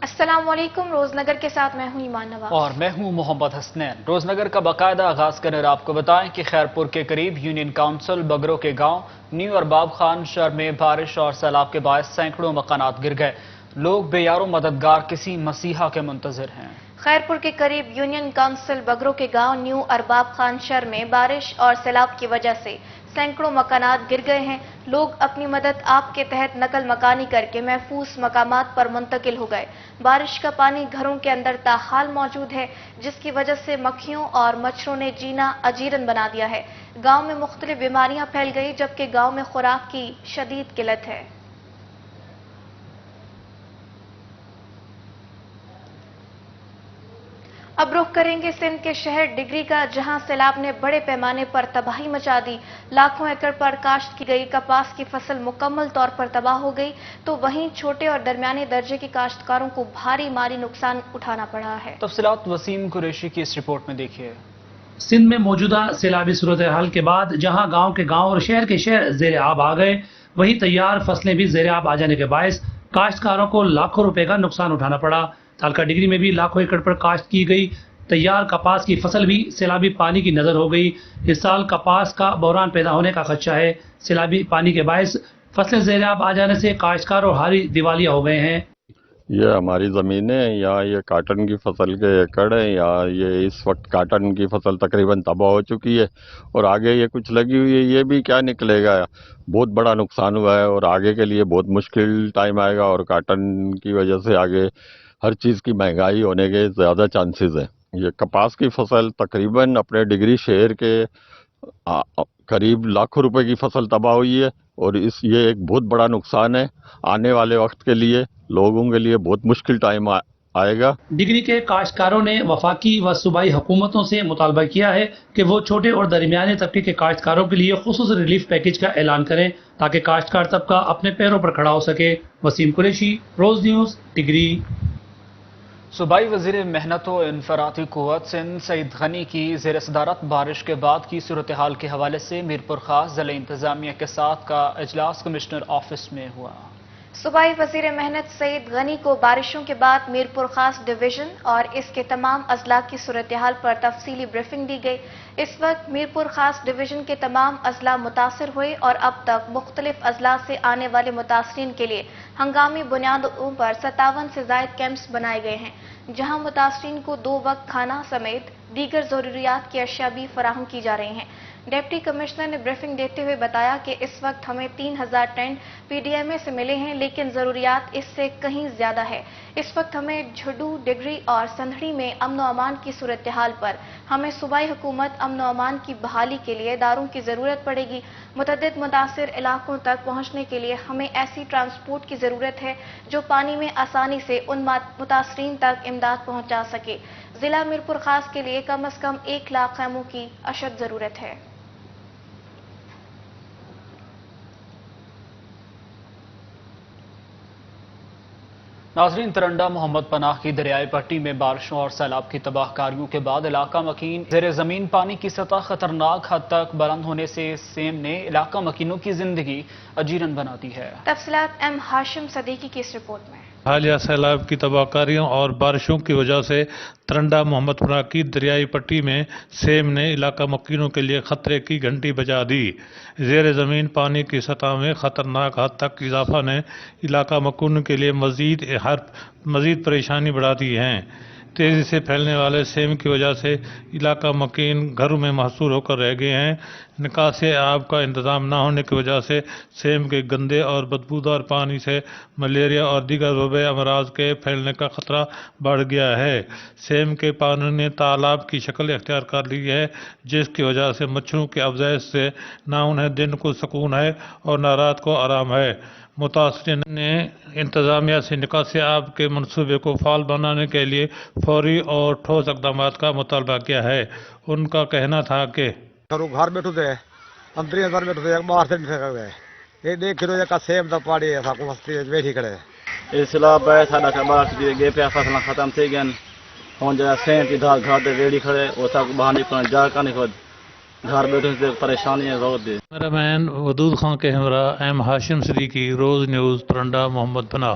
السلام علیکم، روزنگر کے ساتھ میں ہوں ایمان نواز اور میں ہوں محمد حسنین۔ روزنگر کا باقاعدہ آغاز کرنے آپ کو بتائیں کہ خیرپور کے قریب یونین کونسل بگروں کے گاؤں نیو ارباب خان شہر میں بارش اور سیلاب کے باعث سینکڑوں مکانات گر گئے۔ لوگ بے یار و مددگار کسی مسیحا کے منتظر ہیں۔ خیرپور کے قریب یونین کونسل بگروں کے گاؤں نیو ارباب خان شہر میں بارش اور سیلاب کی وجہ سے سینکڑوں مکانات گر گئے ہیں۔ لوگ اپنی مدد آپ کے تحت نقل مکانی کر کے محفوظ مقامات پر منتقل ہو گئے۔ بارش کا پانی گھروں کے اندر تاحال موجود ہے، جس کی وجہ سے مکھیوں اور مچھروں نے جینا اجیرن بنا دیا ہے۔ گاؤں میں مختلف بیماریاں پھیل گئی، جبکہ گاؤں میں خوراک کی شدید قلت ہے۔ اب رخ کریں گے سندھ کے شہر ڈگری کا، جہاں سیلاب نے بڑے پیمانے پر تباہی مچا دی۔ لاکھوں ایکڑ پر کاشت کی گئی کپاس کی فصل مکمل طور پر تباہ ہو گئی، تو وہیں چھوٹے اور درمیانے درجے کے کاشتکاروں کو بھاری مالی نقصان اٹھانا پڑا ہے۔ تفصیلات وسیم قریشی کی اس رپورٹ میں دیکھیے۔ سندھ میں موجودہ سیلابی صورتحال کے بعد جہاں گاؤں کے گاؤں اور شہر کے شہر زیر آب آ گئے، وہیں تیار فصلیں بھی زیر آب آ جانے کے باعث کاشتکاروں کو لاکھوں روپے کا نقصان اٹھانا پڑا۔ تالکا ڈگری میں بھی لاکھوں ایکڑ پر کاشت کی گئی، تیار کپاس کی فصل بھی سیلابی پانی کی نظر ہو گئی۔ اس سال کپاس کا بحران پیدا ہونے کا خدشہ ہے۔ سیلابی پانی کے باعث فصلیں زیر آب آ جانے سے کاشتکار اور ہاری دیوالیہ ہو گئے ہیں۔ یہ ہماری زمینیں ہیں، یا یہ کاٹن کی فصل کے ایکڑ ہیں، یا یہ اس وقت کاٹن کی فصل تقریباً تباہ ہو چکی ہے، اور آگے یہ کچھ لگی ہوئی ہے، یہ بھی کیا نکلے گا۔ بہت بڑا نقصان ہوا ہے اور آگے کے لیے بہت مشکل ٹائم آئے گا، اور کاٹن کی وجہ سے آگے ہر چیز کی مہنگائی ہونے کے زیادہ چانسز ہیں۔ یہ کپاس کی فصل تقریباً اپنے ڈگری شہر کے قریب لاکھوں روپے کی فصل تباہ ہوئی ہے، اور یہ ایک بہت بڑا نقصان ہے۔ آنے والے وقت کے لیے لوگوں کے لیے بہت مشکل ٹائم آئے گا۔ ڈگری کے کاشتکاروں نے وفاقی و صوبائی حکومتوں سے مطالبہ کیا ہے کہ وہ چھوٹے اور درمیانے طبقے کے کاشتکاروں کے لیے خصوصی ریلیف پیکیج کا اعلان کریں تاکہ کاشتکار طبقہ اپنے پیروں پر کھڑا ہو سکے۔ وسیم قریشی، روز نیوز، ڈگری۔ صوبائی وزیر محنت و انفرادی قوت سندھ سعید غنی کی زیر صدارت بارش کے بعد کی صورتحال کے حوالے سے میرپور خاص ضلع انتظامیہ کے ساتھ کا اجلاس کمشنر آفس میں ہوا۔ صوبائی وزیر محنت سعید غنی کو بارشوں کے بعد میرپور خاص ڈویژن اور اس کے تمام اضلاع کی صورتحال پر تفصیلی بریفنگ دی گئی۔ اس وقت میرپور خاص ڈویژن کے تمام اضلاع متاثر ہوئے اور اب تک مختلف اضلاع سے آنے والے متاثرین کے لیے ہنگامی بنیادوں پر 57 سے زائد کیمپس بنائے گئے ہیں، جہاں متاثرین کو 2 وقت کھانا سمیت دیگر ضروریات کی اشیاء بھی فراہم کی جا رہی ہیں۔ ڈپٹی کمشنر نے بریفنگ دیتے ہوئے بتایا کہ اس وقت ہمیں 3000 ٹینٹ پی ڈی ایم اے سے ملے ہیں، لیکن ضروریات اس سے کہیں زیادہ ہے۔ اس وقت ہمیں جھڈو، ڈگری اور سندھڑی میں امن و امان کی صورتحال پر ہمیں صوبائی حکومت امن و امان کی بحالی کے لیے اداروں کی ضرورت پڑے گی۔ متعدد متاثر علاقوں تک پہنچنے کے لیے ہمیں ایسی ٹرانسپورٹ کی ضرورت ہے جو پانی میں آسانی سے ان متاثرین تک امداد پہنچا سکے۔ ضلع میرپور خاص کے لیے کم از کم 1 لاکھ خیموں کی اشد ضرورت ہے۔ ناظرین، ترنڈا محمد پناہ کی دریائے پٹی میں بارشوں اور سیلاب کی تباہ کاریوں کے بعد علاقہ مکین زیر زمین پانی کی سطح خطرناک حد تک بلند ہونے سے سیم نے علاقہ مکینوں کی زندگی اجیرن بنا دی ہے۔ تفصیلات ایم ہاشم صدیقی کی اس رپورٹ میں۔ حالیہ سیلاب کی تباہ کاریوں اور بارشوں کی وجہ سے ترنڈا محمد پناہ کی دریائی پٹی میں سیم نے علاقہ مکینوں کے لیے خطرے کی گھنٹی بجا دی۔ زیر زمین پانی کی سطح میں خطرناک حد تک اضافہ نے علاقہ مکینوں کے لیے مزید پریشانی بڑھا دی ہے۔ تیزی سے پھیلنے والے سیم کی وجہ سے علاقہ مکین گھروں میں محصور ہو کر رہ گئے ہیں۔ نکاسی آب کا انتظام نہ ہونے کی وجہ سے سیم کے گندے اور بدبودار پانی سے ملیریا اور دیگر وبائی امراض کے پھیلنے کا خطرہ بڑھ گیا ہے۔ سیم کے پانی نے تالاب کی شکل اختیار کر لی ہے، جس کی وجہ سے مچھروں کی افزائش سے نہ انہیں دن کو سکون ہے اور نہ رات کو آرام ہے۔ متاثرین نے انتظامیہ سے نکاسی آب کے منصوبے کو فعال بنانے کے لیے فوری اور ٹھوس اقدامات کا مطالبہ کیا ہے۔ ان کا کہنا تھا کہ گھر بیٹھو تھے اندر بیٹھو تھے باہر سے نہیں گئے یہ دیکھ لو کا سیم دا پاڑی مستی بیٹھی کھڑے سیلاب ہے ساڈا کباڑ گئے پیا فصل ختم تھی گئے ہوں جا سیم کی دھار گھر سے ریڑھی کھڑے وہ سب باہر نکلنے جا کر نہیں خود گھر بیٹھے سے پریشانی ہے روز دی۔ کیمرہ مین ودود خان کے ہمراہ ایم ہاشم صدیقی، روز نیوز، ترنڈا محمد پناہ۔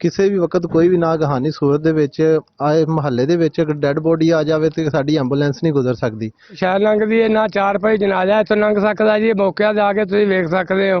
ਕਿਸੇ ਵੀ ਵਕਤ ਕੋਈ ਵੀ ਨਾਗਹਾਨੀ ਸੂਰਤ ਦੇ ਵਿੱਚ ਆਏ ਮਹੱਲੇ ਦੇ ਵਿੱਚ ਇੱਕ ਡੈੱਡ ਬੋਡੀ ਆ ਜਾਵੇ ਤੇ ਸਾਡੀ ਐਂਬੂਲੈਂਸ ਨਹੀਂ ਗੁਜ਼ਰ ਸਕਦੀ। ਸ਼ਹਿਰ ਲੰਘਦੀ ਹੈ ਨਾ 4 ਪਈ ਜਨਾਜ਼ਾ ਇੱਥੋਂ ਲੰਘ ਸਕਦਾ ਜੀ। ਮੌਕੇ ਤੇ ਆ ਕੇ ਤੁਸੀਂ ਵੇਖ ਸਕਦੇ ਹੋ,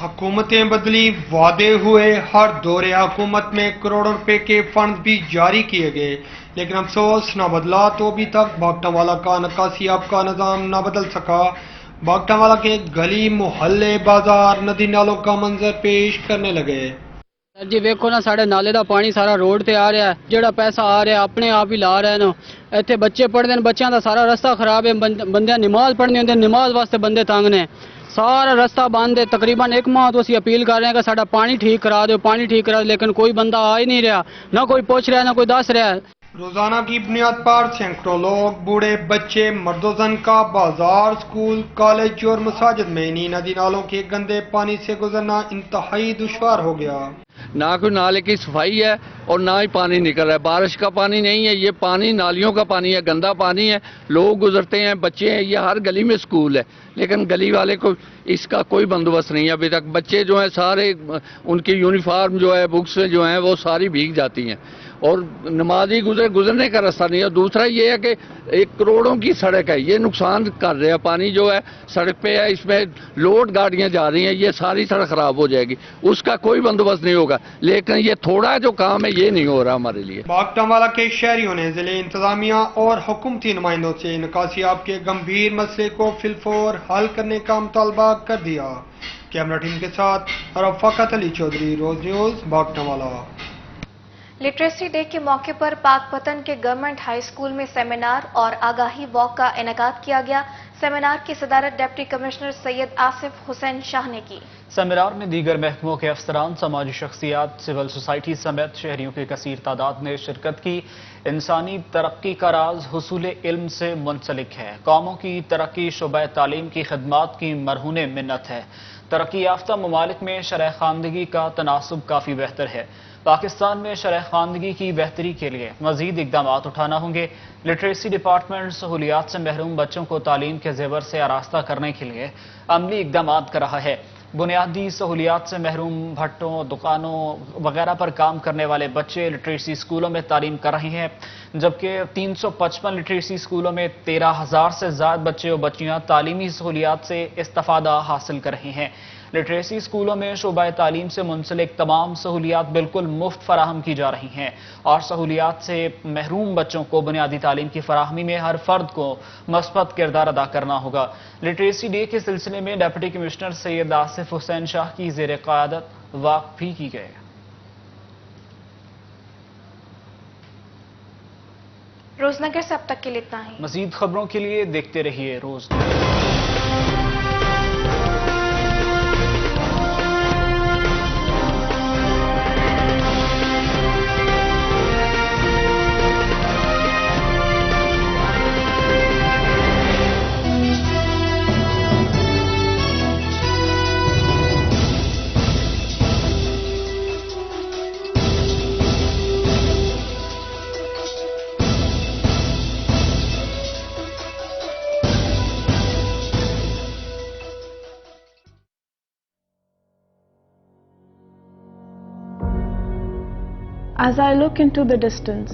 حکومتیں بدلی، وعدے ہوئے، ہر دور حکومت میں کروڑوں روپے کے فنڈز بھی جاری کیے گئے، لیکن افسوس نہ بدلا تو ابھی تک باگٹا والا کا نکاسی آب کا نظام نہ بدل سکا۔ باگٹا والا کے گلی محلے بازار ندی نالوں کا منظر پیش کرنے لگے۔ جی ویکھو نا ساڑے نالے دا پانی سارا روڈ تے آ رہا ہے، جڑا پیسہ آ رہا ہے اپنے آپ ہی لا رہے ہیں۔ ایتھے بچے پڑھدے ہیں، بچیاں دا سارا رستہ خراب ہے، بندے نماز پڑھنی ہوندی، نماز واسطے بندے تنگ نے، سارا رستہ بند ہے۔ تقریباً ایک ماہ تو اسی اپیل کر رہے ہیں کہ ساڈا پانی ٹھیک کرا دو، پانی ٹھیک کرا دو، لیکن کوئی بندہ آ ہی نہیں رہا، نہ کوئی پوچھ رہا ہے نہ کوئی دس رہا ہے۔ روزانہ کی بنیاد پر سینکڑوں لوگ، بوڑھے، بچے، مرد و زن کا بازار، سکول، کالج اور مساجد میں انہی ندی نالوں کے گندے پانی سے گزرنا انتہائی دشوار ہو گیا۔ نہ کوئی نالے کی صفائی ہے اور نہ ہی پانی نکل رہا ہے، بارش کا پانی نہیں ہے، یہ پانی نالیوں کا پانی ہے، گندا پانی ہے، لوگ گزرتے ہیں، بچے ہیں، یہ ہر گلی میں سکول ہے، لیکن گلی والے کو اس کا کوئی بندوبست نہیں ہے ابھی تک۔ بچے جو ہیں سارے، ان کی یونیفارم جو ہے، بکس جو ہیں وہ ساری بھیگ جاتی ہیں اور نمازی گزرنے کا راستہ نہیں ہے۔ دوسرا یہ ہے کہ 1 کروڑوں کی سڑک ہے، یہ نقصان کر رہے ہیں، پانی جو ہے سڑک پہ ہے، اس میں لوڈ گاڑیاں جا رہی ہیں، یہ ساری سڑک خراب ہو جائے گی، اس کا کوئی بندوبست نہیں ہوگا، لیکن یہ تھوڑا جو کام ہے یہ نہیں ہو رہا ہمارے لیے۔ باگٹا والا کے شہریوں نے ضلع انتظامیہ اور حکومتی نمائندوں سے نکاسی آب کے گمبھیر مسئلے کو فی الفور حل کرنے کا مطالبہ کر دیا۔ کیمرہ ٹیم کے ساتھ رفاقت علی چودھری، روز نیوز، باگٹا والا۔ لٹریسی ڈے کے موقع پر پاک پتن کے گورنمنٹ ہائی اسکول میں سیمینار اور آگاہی واک کا انعقاد کیا گیا۔ سیمینار کی صدارت ڈپٹی کمشنر سید آصف حسین شاہ نے کی۔ سیمینار میں دیگر محکموں کے افسران، سماجی شخصیات، سول سوسائٹی سمیت شہریوں کی کثیر تعداد نے شرکت کی۔ انسانی ترقی کا راز حصول علم سے منسلک ہے۔ قوموں کی ترقی شعبہ تعلیم کی خدمات کی مرہون منت ہے۔ ترقی یافتہ ممالک میں شرح خواندگی کا تناسب کافی بہتر ہے۔ پاکستان میں شرح خواندگی کی بہتری کے لیے مزید اقدامات اٹھانا ہوں گے۔ لٹریسی ڈپارٹمنٹ سہولیات سے محروم بچوں کو تعلیم کے زیور سے آراستہ کرنے کے لیے عملی اقدامات کر رہا ہے۔ بنیادی سہولیات سے محروم بھٹوں، دکانوں وغیرہ پر کام کرنے والے بچے لٹریسی اسکولوں میں تعلیم کر رہے ہیں، جبکہ 355 لٹریسی اسکولوں میں 13,000 سے زائد بچے اور بچیاں تعلیمی سہولیات سے استفادہ حاصل کر رہے ہیں۔ لٹریسی اسکولوں میں شعبہ تعلیم سے منسلک تمام سہولیات بالکل مفت فراہم کی جا رہی ہیں اور سہولیات سے محروم بچوں کو بنیادی تعلیم کی فراہمی میں ہر فرد کو مثبت کردار ادا کرنا ہوگا۔ لٹریسی ڈے کے سلسلے میں ڈپٹی کمشنر سید آصف حسین شاہ کی زیر قیادت واک بھی کی گئے۔ روزنگر سے اب تک کے لیے اتنا ہی۔ مزید خبروں کے لیے دیکھتے رہیے روز۔ As I look into the distance,